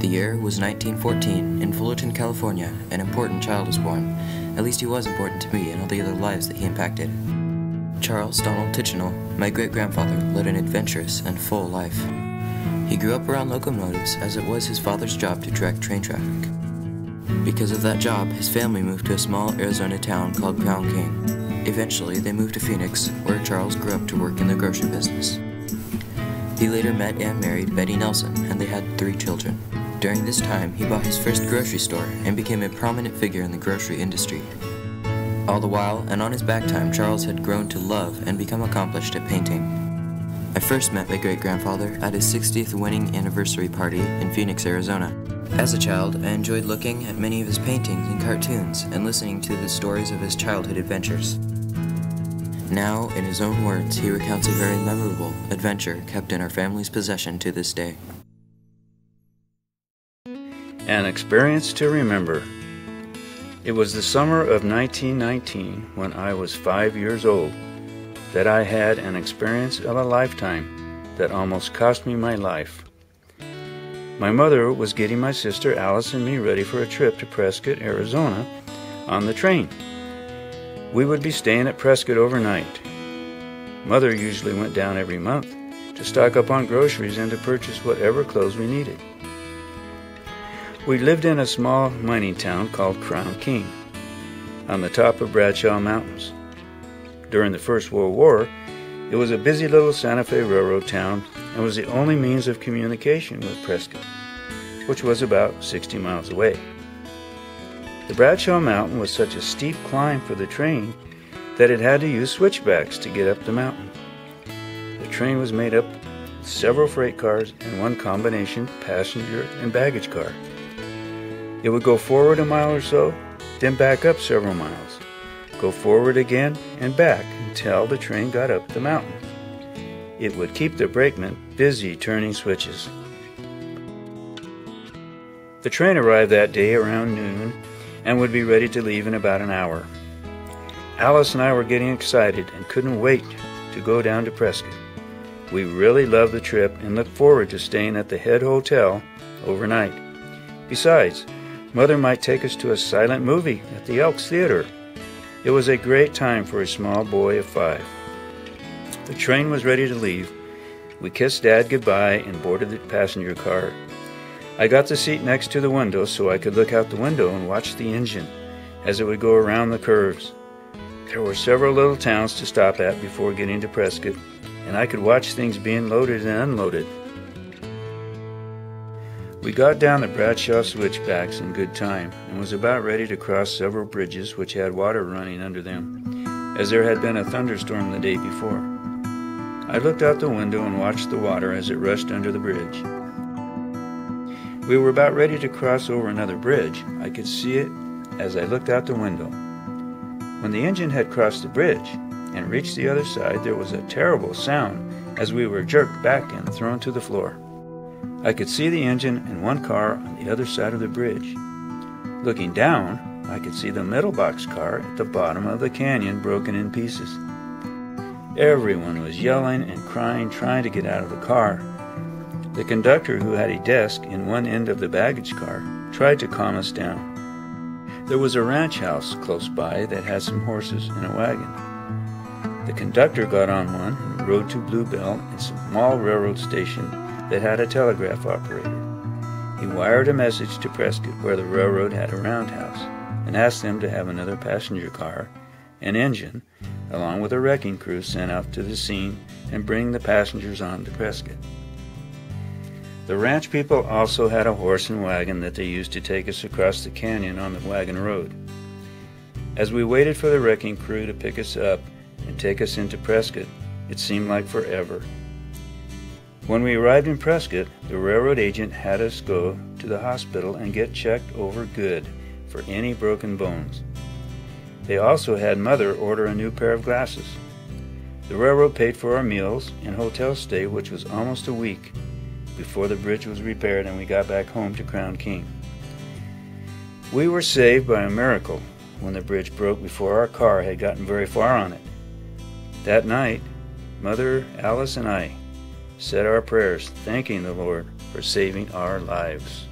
The year was 1914. In Fullerton, California, an important child was born. At least he was important to me and all the other lives that he impacted. Charles Donald Tichenor, my great-grandfather, led an adventurous and full life. He grew up around locomotives as it was his father's job to direct train traffic. Because of that job, his family moved to a small Arizona town called Crown King. Eventually, they moved to Phoenix, where Charles grew up to work in the grocery business. He later met and married Betty Nelson, and they had 3 children. During this time, he bought his first grocery store and became a prominent figure in the grocery industry. All the while, and on his back time, Charles had grown to love and become accomplished at painting. I first met my great-grandfather at his 60th wedding anniversary party in Phoenix, Arizona. As a child, I enjoyed looking at many of his paintings and cartoons and listening to the stories of his childhood adventures. Now, in his own words, he recounts a very memorable adventure kept in our family's possession to this day. An experience to remember. It was the summer of 1919, when I was 5 years old, that I had an experience of a lifetime that almost cost me my life. My mother was getting my sister Alice and me ready for a trip to Prescott, Arizona, on the train. We would be staying at Prescott overnight. Mother usually went down every month to stock up on groceries and to purchase whatever clothes we needed. We lived in a small mining town called Crown King, on the top of Bradshaw Mountains. During the First World War, it was a busy little Santa Fe railroad town and was the only means of communication with Prescott, which was about 60 miles away. The Bradshaw Mountain was such a steep climb for the train that it had to use switchbacks to get up the mountain. The train was made up of several freight cars and one combination passenger and baggage car. It would go forward a mile or so, then back up several miles, go forward again and back until the train got up the mountain. It would keep the brakemen busy turning switches. The train arrived that day around noon and would be ready to leave in about an hour. Alice and I were getting excited and couldn't wait to go down to Prescott. We really loved the trip and looked forward to staying at the head hotel overnight. Besides, Mother might take us to a silent movie at the Elks Theater. It was a great time for a small boy of 5. The train was ready to leave. We kissed Dad goodbye and boarded the passenger car. I got the seat next to the window so I could look out the window and watch the engine as it would go around the curves. There were several little towns to stop at before getting to Prescott, and I could watch things being loaded and unloaded. We got down the Bradshaw switchbacks in good time and was about ready to cross several bridges which had water running under them, as there had been a thunderstorm the day before. I looked out the window and watched the water as it rushed under the bridge. We were about ready to cross over another bridge. I could see it as I looked out the window. When the engine had crossed the bridge and reached the other side, there was a terrible sound as we were jerked back and thrown to the floor. I could see the engine and one car on the other side of the bridge. Looking down, I could see the middle box car at the bottom of the canyon broken in pieces. Everyone was yelling and crying, trying to get out of the car. The conductor, who had a desk in one end of the baggage car, tried to calm us down. There was a ranch house close by that had some horses and a wagon. The conductor got on one and rode to Bluebell, a small railroad station that had a telegraph operator. He wired a message to Prescott, where the railroad had a roundhouse, and asked them to have another passenger car, an engine, along with a wrecking crew sent out to the scene and bring the passengers on to Prescott. The ranch people also had a horse and wagon that they used to take us across the canyon on the wagon road. As we waited for the wrecking crew to pick us up and take us into Prescott, it seemed like forever. When we arrived in Prescott, the railroad agent had us go to the hospital and get checked over good for any broken bones. They also had Mother order a new pair of glasses. The railroad paid for our meals and hotel stay, which was almost a week before the bridge was repaired and we got back home to Crown King. We were saved by a miracle when the bridge broke before our car had gotten very far on it. That night, Mother, Alice, and I said our prayers, thanking the Lord for saving our lives.